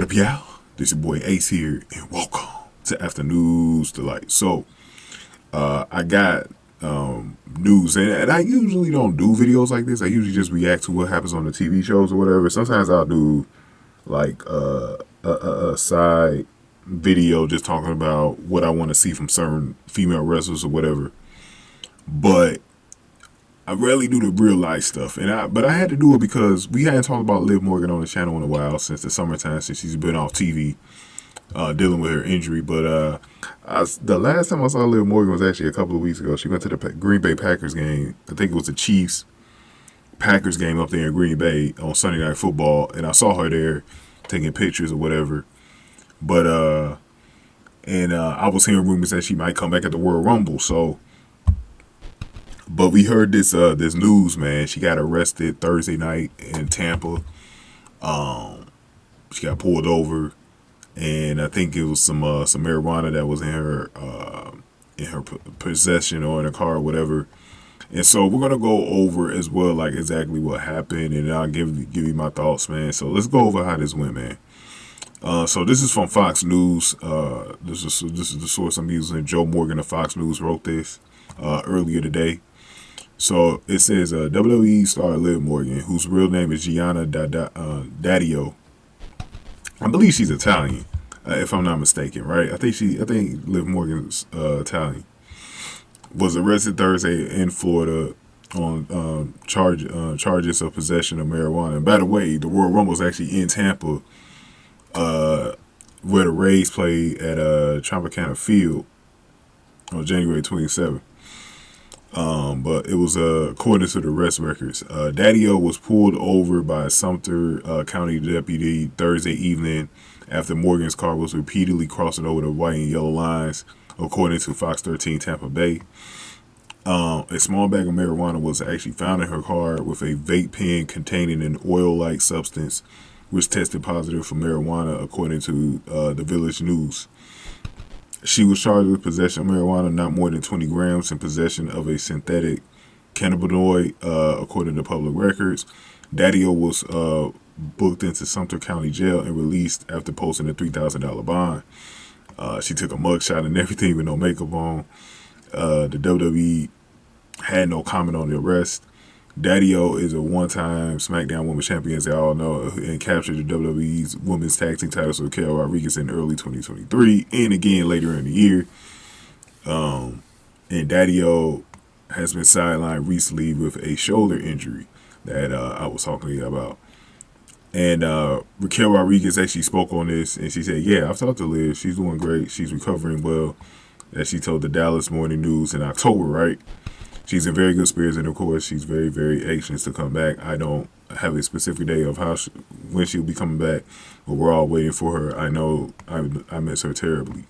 What up, y'all? This your boy Ace here, and welcome to Afternoons Delight. So, I got news, and I usually don't do videos like this. I usually just react to what happens on the TV shows or whatever. Sometimes I'll do like a side video just talking about what I want to see from certain female wrestlers or whatever. But I rarely do the real life stuff, but I had to do it because we hadn't talked about Liv Morgan on the channel in a while since the summertime, since she's been off TV dealing with her injury. But the last time I saw Liv Morgan was actually a couple of weeks ago. She went to the Green Bay Packers game. I think it was the Chiefs Packers game up there in Green Bay on Sunday Night Football, and I saw her there taking pictures or whatever. But I was hearing rumors that she might come back at the World Rumble. But we heard this news, man. She got arrested Thursday night in Tampa. She got pulled over, and I think it was some marijuana that was in her possession or in her car or whatever. And so we're gonna go over as well, like exactly what happened, and I'll give you my thoughts, man. So let's go over how this went, man. So this is from Fox News. This is the source I'm using. Joe Morgan of Fox News wrote this earlier today. So it says WWE star Liv Morgan, whose real name is Gionna Daddio. I believe she's Italian, if I'm not mistaken, right? I think Liv Morgan's Italian. Was arrested Thursday in Florida on charges of possession of marijuana. And by the way, the Royal Rumble was actually in Tampa, where the Rays played at Tampa County Field on January 27th. But it was according to the arrest records. Daddio was pulled over by a Sumter County deputy Thursday evening after Morgan's car was repeatedly crossing over the white and yellow lines, according to Fox 13 Tampa Bay. A small bag of marijuana was actually found in her car with a vape pen containing an oil-like substance, which tested positive for marijuana, according to the Village News. She was charged with possession of marijuana, not more than 20 grams, and possession of a synthetic cannabinoid, according to public records. Daddio was booked into Sumter County Jail and released after posting a $3,000 bond. She took a mugshot and everything with no makeup on. The WWE had no comment on the arrest. Daddio is a one-time SmackDown Women's Champion, as they all know, and captured the WWE's Women's Tag Team titles with Raquel Rodriguez in early 2023 and again later in the year. And Daddio has been sidelined recently with a shoulder injury that I was talking to you about. And Raquel Rodriguez actually spoke on this, and she said, yeah, I've talked to Liv. She's doing great. She's recovering well, as she told the Dallas Morning News in October, right? She's in very good spirits, and of course, she's very, very anxious to come back. I don't have a specific day of when she'll be coming back, but we're all waiting for her. I know I miss her terribly,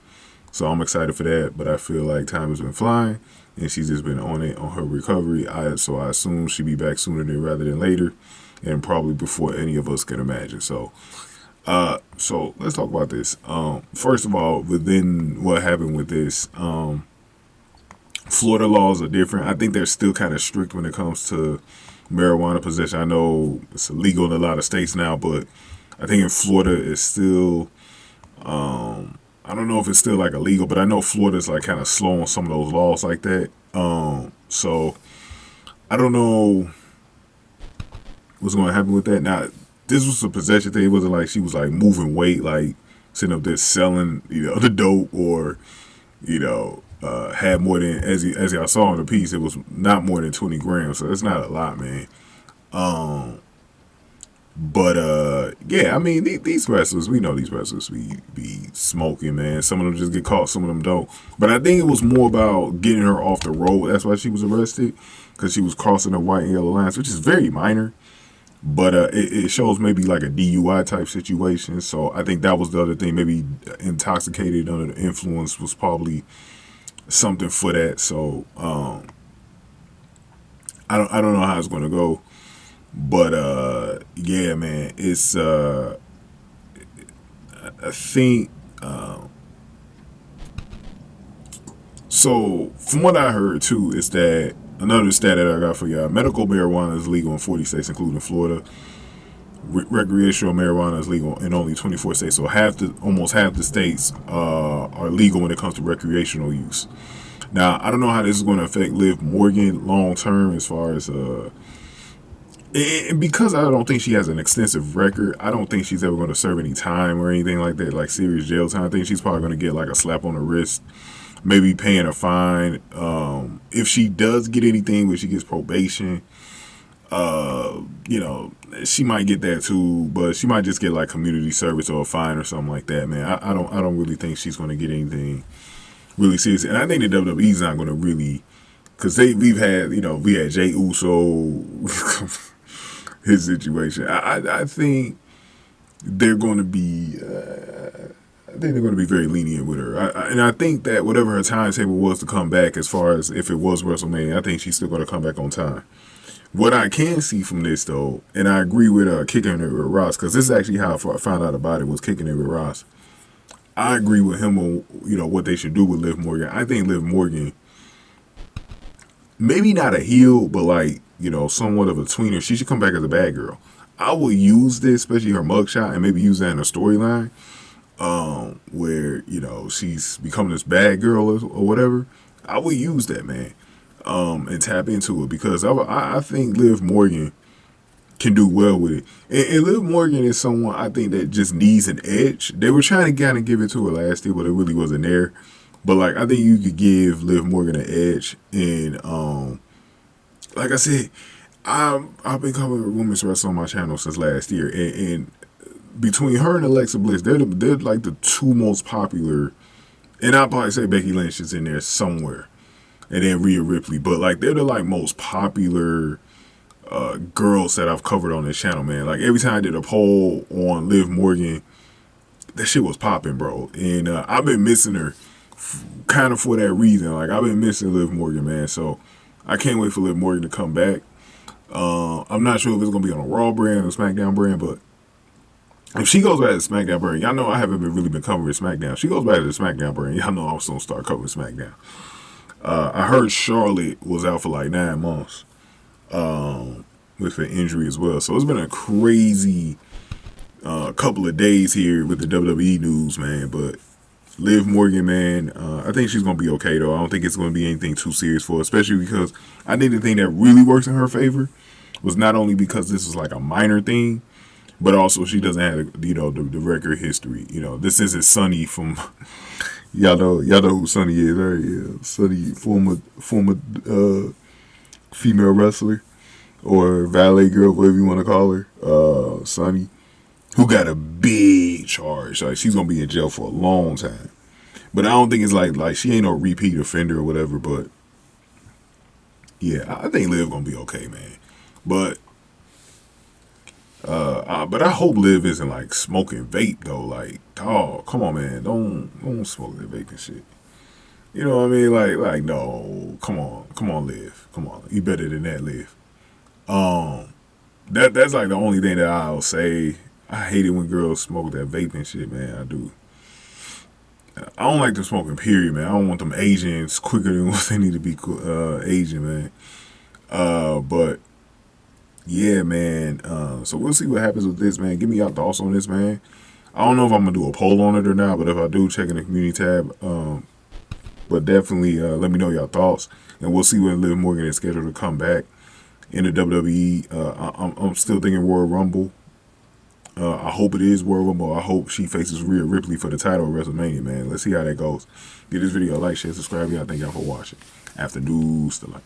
so I'm excited for that. But I feel like time has been flying, and she's just been on her recovery. So I assume she'll be back sooner rather than later, and probably before any of us can imagine. So let's talk about this. First of all, within what happened with this, Florida laws are different. I think they're still kind of strict when it comes to marijuana possession. I know it's illegal in a lot of states now, but I think in Florida it's still, I don't know if it's still like illegal, but I know Florida's like kind of slow on some of those laws like that. So I don't know what's going to happen with that. Now, this was a possession thing. It wasn't like she was like moving weight, like sitting up there selling, the dope, or, had more than, as y'all saw in the piece, it was not more than 20 grams. So that's not a lot, man. Yeah, I mean, these wrestlers, we know these wrestlers be smoking, man. Some of them just get caught, some of them don't. But I think it was more about getting her off the road. That's why she was arrested, because she was crossing the white and yellow lines, which is very minor. But it shows maybe like a DUI type situation. So I think that was the other thing. Maybe intoxicated under the influence was probably something for that. So I don't know how it's going to go. But yeah, man, it's I think so from what I heard too is that another stat that I got for y'all: medical marijuana is legal in 40 states, including Florida. recreational marijuana is legal in only 24 states. So almost half the states are legal when it comes to recreational use. Now, I don't know how this is going to affect Liv Morgan long term as far as and because I don't think she has an extensive record, I don't think she's ever going to serve any time or anything like that, like serious jail time. I think she's probably going to get like a slap on the wrist, maybe paying a fine. If she does get anything where she gets probation, she might get that too, but she might just get like community service or a fine or something like that, man. I don't really think she's going to get anything really serious. And I think the WWE's not going to really, because we had Jey Uso, his situation. I think they're going to be, very lenient with her. And I think that whatever her timetable was to come back, as far as if it was WrestleMania, I think she's still going to come back on time. What I can see from this, though, and I agree with kicking it with Ross, because this is actually how I found out about it, was kicking it with Ross. I agree with him on, what they should do with Liv Morgan. I think Liv Morgan, maybe not a heel, but like, somewhat of a tweener. She should come back as a bad girl. I would use this, especially her mugshot, and maybe use that in a storyline, where, she's becoming this bad girl or whatever. I would use that, man, and tap into it, because I think Liv Morgan can do well with it. And Liv Morgan is someone I think that just needs an edge. They were trying to kind of give it to her last year, but it really wasn't there. But like, I think you could give Liv Morgan an edge. And like I said, I've been covering women's wrestling on my channel since last year, and between her and Alexa Bliss, they're like the two most popular. And I'll probably say Becky Lynch is in there somewhere, and then Rhea Ripley. But like, they're the like most popular girls that I've covered on this channel, man. Like, every time I did a poll on Liv Morgan, that shit was popping, bro. And I've been missing her kind of for that reason. Like, I've been missing Liv Morgan, man. So I can't wait for Liv Morgan to come back. I'm not sure if it's going to be on a Raw brand or SmackDown brand, but if she goes back to SmackDown brand, y'all know I haven't really been covering SmackDown. If she goes back to the SmackDown brand, y'all know I'm going to start covering SmackDown. I heard Charlotte was out for like 9 months with an injury as well. So it's been a crazy couple of days here with the WWE news, man. But Liv Morgan, man, I think she's going to be okay, though. I don't think it's going to be anything too serious for her, especially because I think the thing that really works in her favor was not only because this was like a minor thing, but also she doesn't have, the record history. This isn't Sunny from, y'all know who Sunny is, right? Yeah, Sunny, former female wrestler or valet girl, whatever you want to call her, Sunny, who got a big charge. Like, she's gonna be in jail for a long time. But I don't think it's like she ain't no repeat offender or whatever. But yeah, I think Liv gonna be okay, man. But I hope Liv isn't like smoking vape though. Like, dog, come on, man, don't smoke that vape and shit. You know what I mean? Like no, come on, Liv, come on, you better than that, Liv. That's like the only thing that I'll say. I hate it when girls smoke that vape and shit, man. I do. I don't like them smoking, period, man. I don't want them aging quicker than what they need to be aging, man. But yeah, man. So we'll see what happens with this, man. Give me your thoughts on this, man. I don't know if I'm gonna do a poll on it or not, but if I do, check in the community tab. But definitely let me know your thoughts, and we'll see when Liv Morgan is scheduled to come back in the WWE. I'm still thinking Royal Rumble. I hope it is Royal Rumble. I hope she faces Rhea Ripley for the title of WrestleMania, man. Let's see how that goes. Give this video a like, share, subscribe. Y'all. Thank y'all for watching. After news, the like.